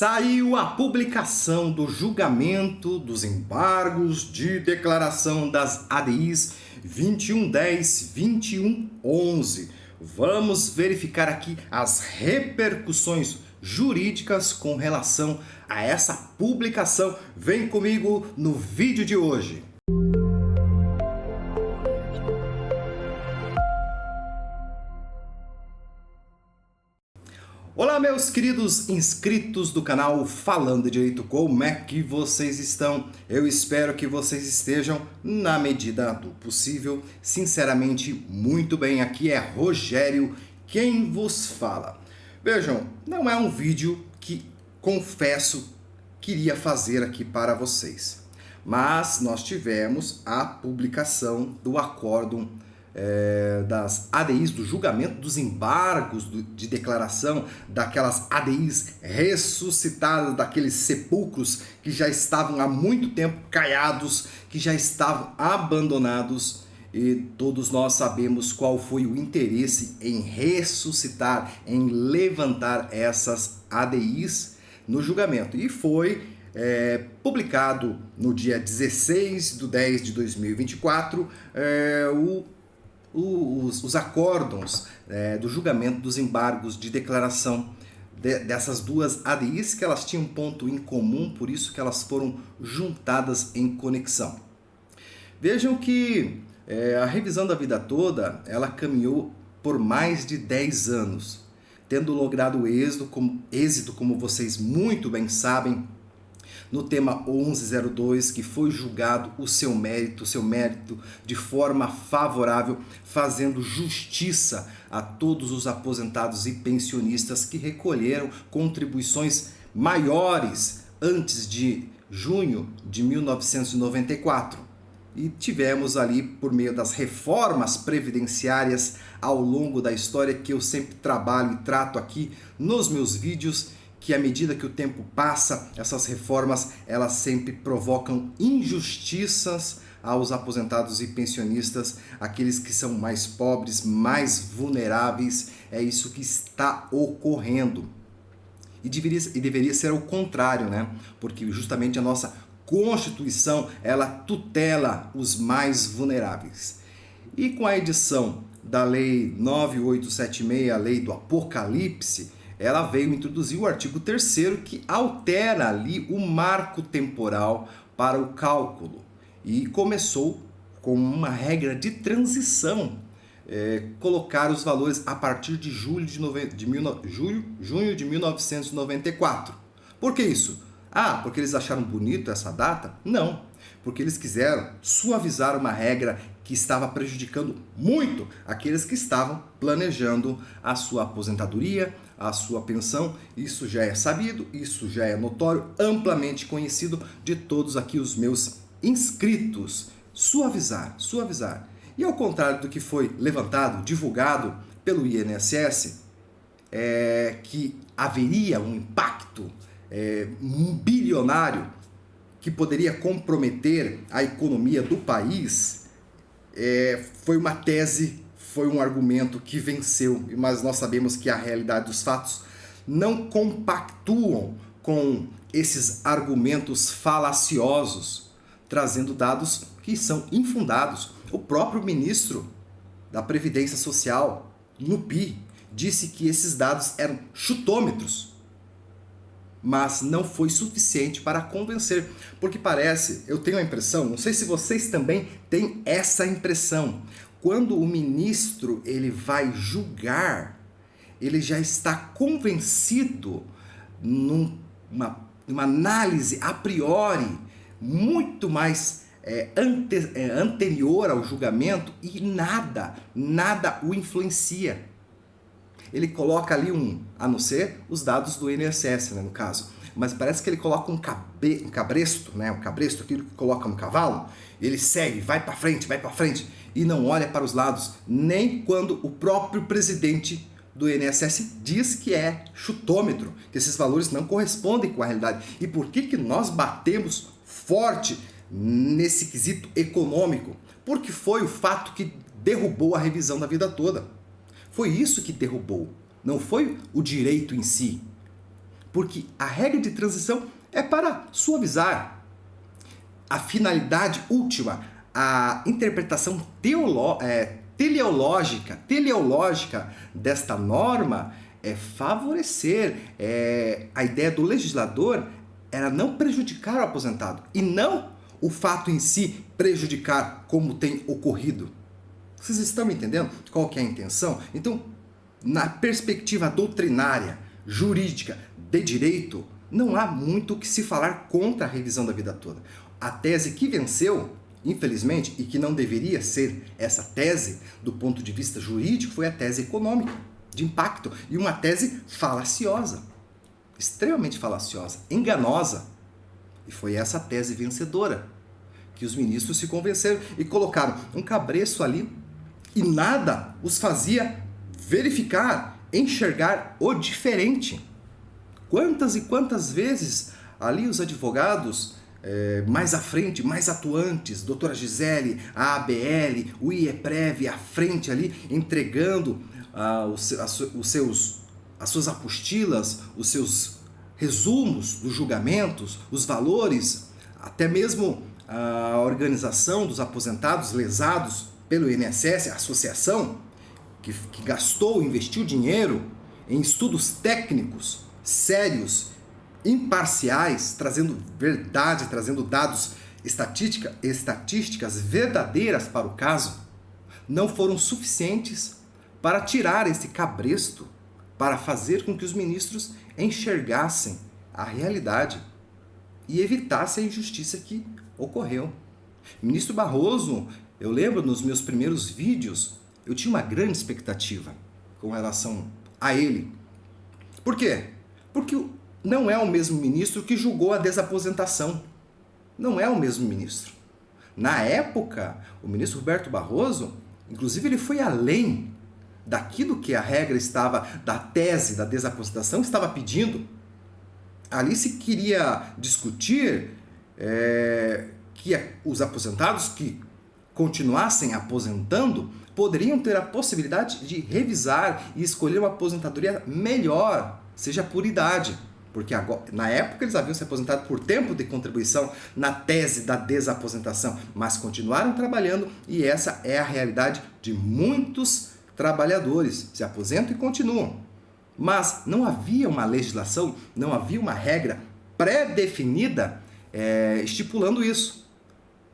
Saiu a publicação do julgamento dos embargos de declaração das ADIs 2110, 2111. Vamos verificar aqui as repercussões jurídicas com relação a essa publicação. Vem comigo no vídeo de hoje. Olá, meus queridos inscritos do canal Falando Direito, como é que vocês estão? Eu espero que vocês estejam, na medida do possível, sinceramente, muito bem. Aqui é Rogério quem vos fala. Vejam, não é um vídeo que, confesso, queria fazer aqui para vocês. Mas nós tivemos a publicação do acórdão das ADIs, do julgamento dos embargos de declaração, daquelas ADIs ressuscitadas, daqueles sepulcros que já estavam há muito tempo caiados, que já estavam abandonados, e todos nós sabemos qual foi o interesse em ressuscitar, em levantar essas ADIs no julgamento. E foi publicado no dia 16/10/2024 os acórdãos do julgamento dos embargos de declaração dessas duas ADIs, que elas tinham um ponto em comum, por isso que elas foram juntadas em conexão. Vejam que a revisão da vida toda, ela caminhou por mais de 10 anos, tendo logrado êxito, como vocês muito bem sabem, no tema 1102, que foi julgado o seu mérito de forma favorável, fazendo justiça a todos os aposentados e pensionistas que recolheram contribuições maiores antes de junho de 1994. E tivemos ali, por meio das reformas previdenciárias ao longo da história, que eu sempre trabalho e trato aqui nos meus vídeos, que à medida que o tempo passa, essas reformas elas sempre provocam injustiças aos aposentados e pensionistas, aqueles que são mais pobres, mais vulneráveis. É isso que está ocorrendo. E deveria ser o contrário, né? Porque justamente a nossa Constituição, ela tutela os mais vulneráveis. E com a edição da Lei 9876, a Lei do Apocalipse, ela veio introduzir o artigo 3º, que altera ali o marco temporal para o cálculo. E começou com uma regra de transição, colocar os valores a partir de junho de 1994. Por que isso? Porque eles acharam bonito essa data? Não, porque eles quiseram suavizar uma regra que estava prejudicando muito aqueles que estavam planejando a sua aposentadoria, a sua pensão. Isso já é sabido, isso já é notório, amplamente conhecido de todos aqui os meus inscritos. Suavizar. E ao contrário do que foi levantado, divulgado pelo INSS, que haveria um impacto bilionário que poderia comprometer a economia do país, foi uma tese, foi um argumento que venceu, mas nós sabemos que a realidade dos fatos não compactuam com esses argumentos falaciosos, trazendo dados que são infundados. O próprio ministro da Previdência Social, NUPI, disse que esses dados eram chutômetros, mas não foi suficiente para convencer, porque parece, eu tenho a impressão, não sei se vocês também têm essa impressão, quando o ministro ele vai julgar, ele já está convencido numa análise a priori muito mais anterior ao julgamento, e nada o influencia. Ele coloca ali a não ser os dados do INSS, né, no caso. Mas parece que ele coloca um cabresto, né, um cabresto, aquilo que coloca no cavalo, ele segue, vai para frente, e não olha para os lados, nem quando o próprio presidente do INSS diz que é chutômetro, que esses valores não correspondem com a realidade. E por que nós batemos forte nesse quesito econômico? Porque foi o fato que derrubou a revisão da vida toda. Foi isso que derrubou, não foi o direito em si. porque a regra de transição é para suavizar. A finalidade última, a interpretação teleológica desta norma é favorecer. A ideia do legislador era não prejudicar o aposentado e não o fato em si prejudicar, como tem ocorrido. Vocês estão me entendendo qual que é a intenção? Então, na perspectiva doutrinária, jurídica, de direito, não há muito o que se falar contra a revisão da vida toda. A tese que venceu, infelizmente, e que não deveria ser essa tese do ponto de vista jurídico, foi a tese econômica, de impacto, e uma tese falaciosa, extremamente falaciosa, enganosa. E foi essa tese vencedora, que os ministros se convenceram e colocaram um cabresto ali e nada os fazia verificar, enxergar o diferente. Quantas e quantas vezes ali os advogados mais à frente, mais atuantes, doutora Gisele, a ABL, o IEPREV à frente ali, entregando as suas apostilas, os seus resumos dos julgamentos, os valores, até mesmo a organização dos aposentados lesados pelo INSS, a associação que gastou, investiu dinheiro em estudos técnicos, sérios, imparciais, trazendo verdade, trazendo dados, estatísticas verdadeiras para o caso, não foram suficientes para tirar esse cabresto, para fazer com que os ministros enxergassem a realidade e evitassem a injustiça que ocorreu. Ministro Barroso, eu lembro nos meus primeiros vídeos, eu tinha uma grande expectativa com relação a ele. Por quê? Porque não é o mesmo ministro que julgou a desaposentação. Não é o mesmo ministro. Na época, o ministro Roberto Barroso, inclusive ele foi além daquilo que a regra estava, da tese da desaposentação estava pedindo. Ali se queria discutir que os aposentados que continuassem aposentando poderiam ter a possibilidade de revisar e escolher uma aposentadoria melhor, seja por idade. Porque agora, na época eles haviam se aposentado por tempo de contribuição na tese da desaposentação, mas continuaram trabalhando e essa é a realidade de muitos trabalhadores. Se aposentam e continuam. Mas não havia uma legislação, não havia uma regra pré-definida estipulando isso.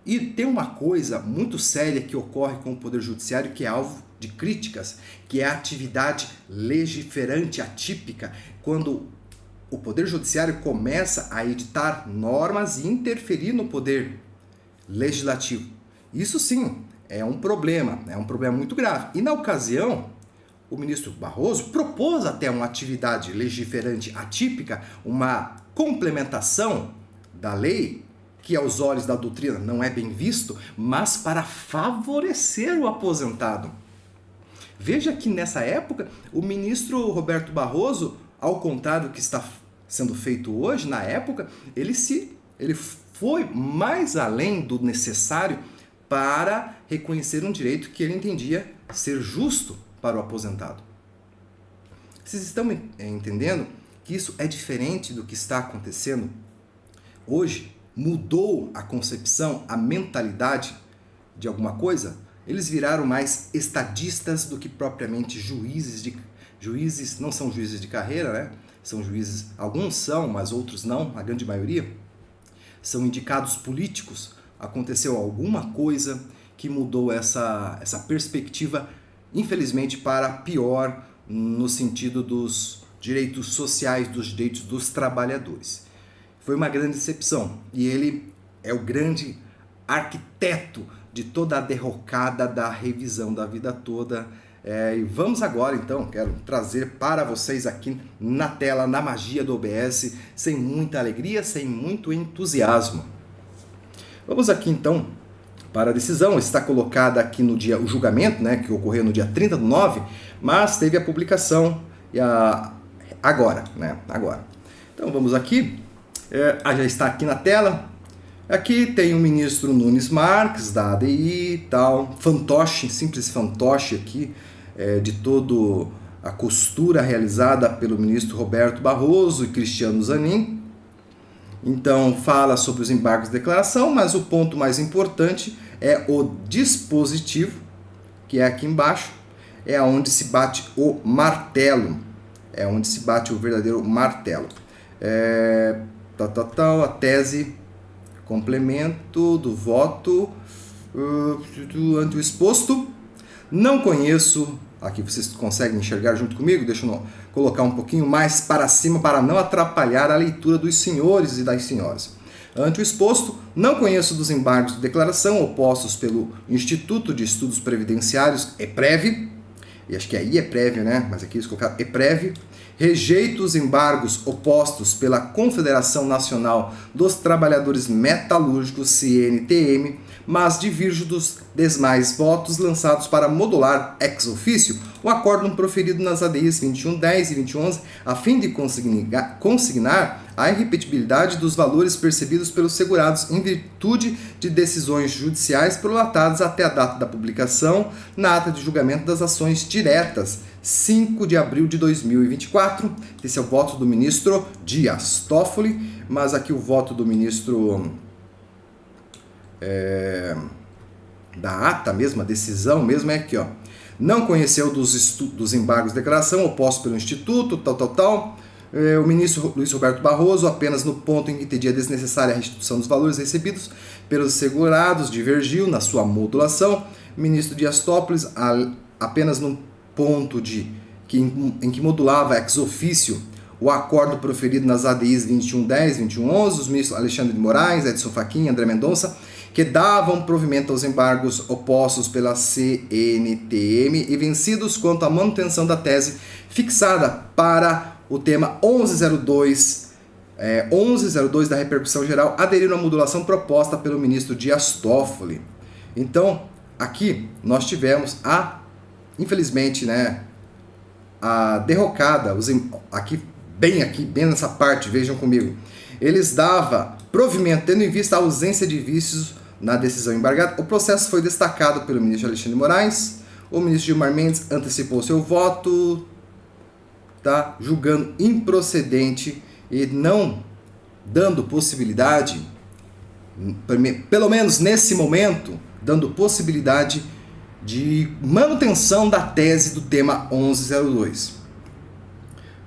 E tem uma coisa muito séria que ocorre com o Poder Judiciário que é alvo de críticas, que é a atividade legiferante atípica, quando o Poder Judiciário começa a editar normas e interferir no Poder Legislativo. Isso sim é um problema muito grave. E na ocasião, o ministro Barroso propôs até uma atividade legiferante atípica, uma complementação da lei, que aos olhos da doutrina não é bem visto, mas para favorecer o aposentado. Veja que nessa época, o ministro Roberto Barroso, ao contrário do que está sendo feito hoje, na época, ele foi mais além do necessário para reconhecer um direito que ele entendia ser justo para o aposentado. Vocês estão entendendo que isso é diferente do que está acontecendo hoje? Mudou a concepção, a mentalidade de alguma coisa? Eles viraram mais estadistas do que propriamente juízes. Juízes não são juízes de carreira, né? São juízes, alguns são, mas outros não, a grande maioria. São indicados políticos. Aconteceu alguma coisa que mudou essa perspectiva, infelizmente, para pior, no sentido dos direitos sociais, dos direitos dos trabalhadores. Foi uma grande decepção e ele é o grande arquiteto de toda a derrocada da revisão da vida toda. E vamos agora, então, quero trazer para vocês aqui na tela, na magia do OBS, sem muita alegria, sem muito entusiasmo. Vamos aqui, então, para a decisão. Está colocada aqui no dia, o julgamento, né, que ocorreu no dia 30/9, mas teve a publicação agora. Então, vamos aqui. Já está aqui na tela. Aqui tem o ministro Nunes Marques, da ADI e tal, fantoche, simples fantoche aqui, de todo a costura realizada pelo ministro Roberto Barroso e Cristiano Zanin. Então fala sobre os embargos de declaração, mas o ponto mais importante é o dispositivo, que é aqui embaixo, é onde se bate o martelo, é onde se bate o verdadeiro martelo. A tese, complemento do voto ante o exposto. Não conheço, aqui vocês conseguem enxergar junto comigo, deixa eu colocar um pouquinho mais para cima para não atrapalhar a leitura dos senhores e das senhoras. Ante o exposto, não conheço dos embargos de declaração opostos pelo Instituto de Estudos Previdenciários, EPREV, e acho que aí é prévio, né? Mas aqui eles colocaram EPREV. Rejeito os embargos opostos pela Confederação Nacional dos Trabalhadores Metalúrgicos, CNTM, mas divirjo dos demais votos lançados para modular ex officio o acórdão proferido nas ADIs 2110 e 2111, a fim de consignar a irrepetibilidade dos valores percebidos pelos segurados em virtude de decisões judiciais prolatadas até a data da publicação na ata de julgamento das ações diretas, 5 de abril de 2024. Esse é o voto do ministro Dias Toffoli, mas aqui o voto do ministro da ata mesmo, a decisão mesmo é aqui, ó. Não conheceu dos embargos de declaração opostos pelo Instituto, o ministro Luiz Roberto Barroso, apenas no ponto em que entendia desnecessária a restituição dos valores recebidos pelos segurados, divergiu na sua modulação. O ministro Dias Toffoli, apenas no ponto em que modulava ex officio o acordo proferido nas ADIs 2110 e 2111, os ministros Alexandre de Moraes, Edson Fachin e André Mendonça, que davam provimento aos embargos opostos pela CNTM e vencidos quanto à manutenção da tese fixada para o tema 1102 da repercussão geral, aderiram à modulação proposta pelo ministro Dias Toffoli. Então, aqui nós tivemos infelizmente, né, a derrocada, aqui bem nessa parte, vejam comigo, eles davam provimento, tendo em vista a ausência de vícios na decisão embargada. O processo foi destacado pelo ministro Alexandre de Moraes. O ministro Gilmar Mendes antecipou seu voto, julgando improcedente e não dando possibilidade, pelo menos nesse momento, dando possibilidade de manutenção da tese do tema 1102.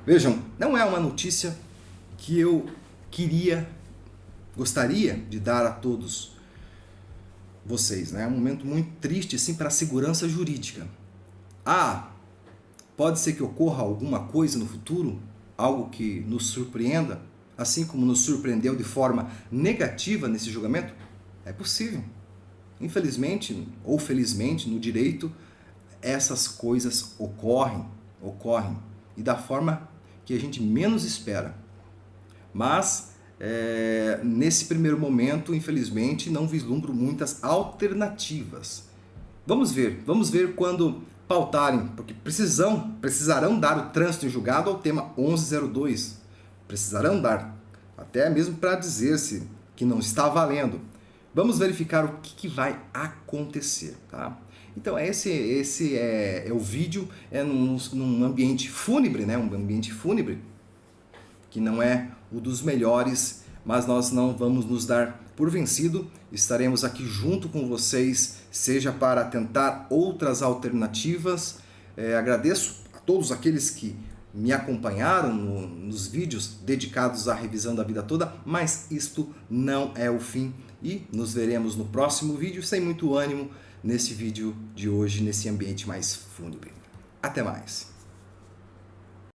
Vejam, não é uma notícia que eu gostaria de dar a todos vocês, né? É um momento muito triste assim, para a segurança jurídica. Pode ser que ocorra alguma coisa no futuro, algo que nos surpreenda, assim como nos surpreendeu de forma negativa nesse julgamento? É possível. Infelizmente ou felizmente, no direito, essas coisas ocorrem e da forma que a gente menos espera. Mas nesse primeiro momento, infelizmente, não vislumbro muitas alternativas. Vamos ver quando pautarem, porque precisarão dar o trânsito em julgado ao tema 1102. Precisarão dar, até mesmo para dizer-se que não está valendo. Vamos verificar o que vai acontecer, tá? Então esse é o vídeo, num ambiente fúnebre, né? Um ambiente fúnebre que não é o dos melhores, mas nós não vamos nos dar por vencido. Estaremos aqui junto com vocês, seja para tentar outras alternativas. Agradeço a todos aqueles que me acompanharam nos vídeos dedicados à revisão da vida toda, mas isto não é o fim e nos veremos no próximo vídeo, sem muito ânimo nesse vídeo de hoje, nesse ambiente mais fúnebre. Até mais!